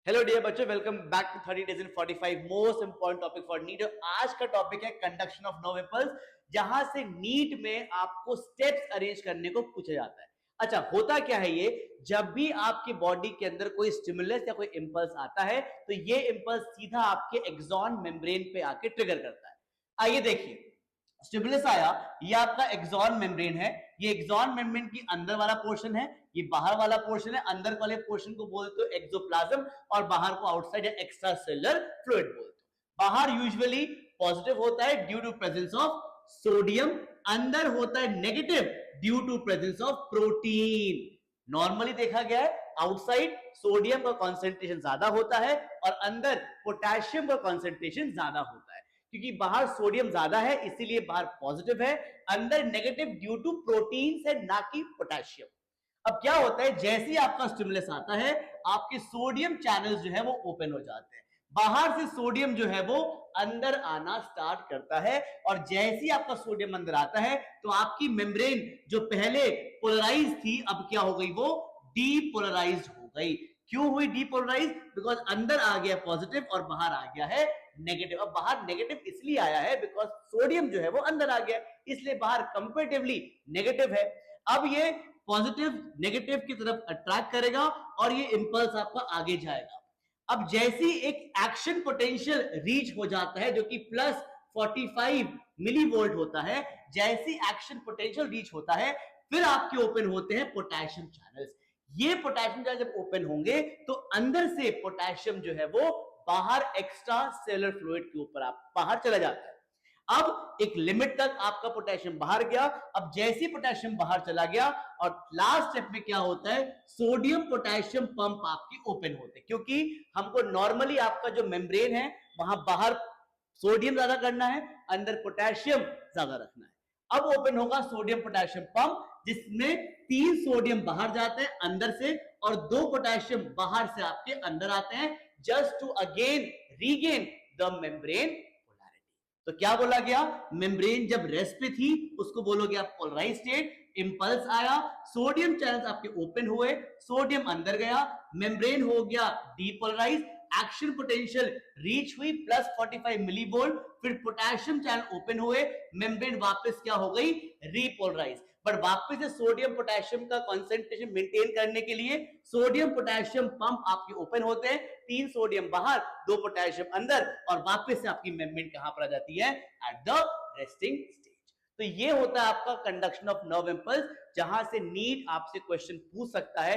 Hello dear बच्चों, welcome back to 30 days in 45 most important topic for NEET. आज का topic है conduction of nerve impulse, जहां से नीट में आपको स्टेप्स अरेंज करने को पूछा जाता है। अच्छा, होता क्या है ये, जब भी आपकी बॉडी के अंदर कोई स्टिमुलस या कोई इंपल्स आता है तो ये इंपल्स सीधा आपके एक्सॉन मेम्ब्रेन पे आके ट्रिगर करता है। आइए देखिए, स्टिमुलस आया, ये आपका एक्सॉन मेम्ब्रेन है। ये एक्सॉन मेम्ब्रेन की अंदर वाला पोर्शन है, ये बाहर वाला पोर्शन है। अंदर वाले पोर्शन को बोलते हो एक्सोप्लाज्म और बाहर को आउटसाइड या एक्स्ट्रा सेलुलर फ्लूइड बोलते हो। बाहर यूजुअली पॉजिटिव होता है due to presence of sodium, अंदर होता है negative due to presence of protein. Normally देखा गया है आउटसाइड सोडियम का कॉन्सेंट्रेशन ज्यादा होता है और अंदर पोटेशियम का कॉन्सेंट्रेशन ज्यादा होता है। क्योंकि बाहर सोडियम ज्यादा है इसीलिए बाहर पॉजिटिव है, अंदर नेगेटिव ड्यू टू प्रोटीन से, ना कि पोटेशियम। अब क्या होता है, जैसे ही आपका स्टिमुलस आता है आपके सोडियम चैनल्स जो है वो ओपन हो जाते हैं, बाहर से सोडियम जो है वो अंदर आना स्टार्ट करता है। और जैसे ही आपका सोडियम अंदर आता है तो आपकी मेम्ब्रेन जो पहले पोलराइज थी अब क्या हो गई, वो डीपोलराइज्ड हो गई। क्यों हुई डीपोलराइज? बिकॉज अंदर आ गया पॉजिटिव और बाहर आ गया है नेगेटिव। अब बाहर नेगेटिव इसलिए आया है बिकॉज सोडियम जो है वो अंदर आ गया, इसलिए बाहर कंपैरेटिवली नेगेटिव है। अब ये पॉजिटिव नेगेटिव की तरफ अट्रैक्ट करेगा और ये इंपल्स आपका आगे जाएगा। अब जैसी एक एक्शन पोटेंशियल रीच हो जाता है जो कि प्लस 45 मिली वोल्ट होता है, जैसी एक्शन पोटेंशियल रीच होता है फिर आपके ओपन होते हैं पोटेशियम चैनल्स। ये पोटेशियम चैनल जब ओपन होंगे तो अंदर से पोटेशियम जो है वो बाहर एक्स्ट्रा सेलुलर फ्लूइड के ऊपर आप बाहर चला जाता है। अब एक लिमिट तक आपका पोटेशियम बाहर गया। अब जैसे पोटेशियम बाहर चला गया और लास्ट स्टेप में क्या होता है, सोडियम पोटेशियम पंप आपके ओपन होते हैं। क्योंकि हमको नॉर्मली आपका जो मेम्ब्रेन है वहां बाहर सोडियम ज्यादा करना है, अंदर पोटेशियम ज्यादा रखना है। अब ओपन होगा सोडियम पोटेशियम पंप, जिसमें 3 सोडियम बाहर जाते हैं अंदर से और 2 पोटेशियम बाहर से आपके अंदर आते हैं, just to again regain the membrane polarity. तो क्या बोला गया, मेम्ब्रेन जब रेस्ट पे थी उसको बोलोगे आप पोलराइज स्टेट। इंपल्स आया, सोडियम चैनल्स आपके ओपन हुए, सोडियम अंदर गया, मेम्ब्रेन हो गया डीपोलराइज, एक्शन पोटेंशियल रीच हुई प्लस 45 मिली वोल्ट, फिर पोटेशियम चैनल ओपन हुए, मेम्ब्रेन वापस क्या हो गई, रीपोलराइज। बट वापस से सोडियम पोटेशियम का कंसंट्रेशन मेंटेन करने के लिए सोडियम पोटेशियम पंप आपके ओपन होते हैं, 3 सोडियम बाहर 2 पोटेशियम अंदर, और वापस से आपकी मेम्ब्रेन कहां पर आ जाती है, एट द रेस्टिंग स्टेज। तो ये होता है आपका कंडक्शन ऑफ नर्व इंपल्स, जहां से नीट आपसे क्वेश्चन पूछ सकता है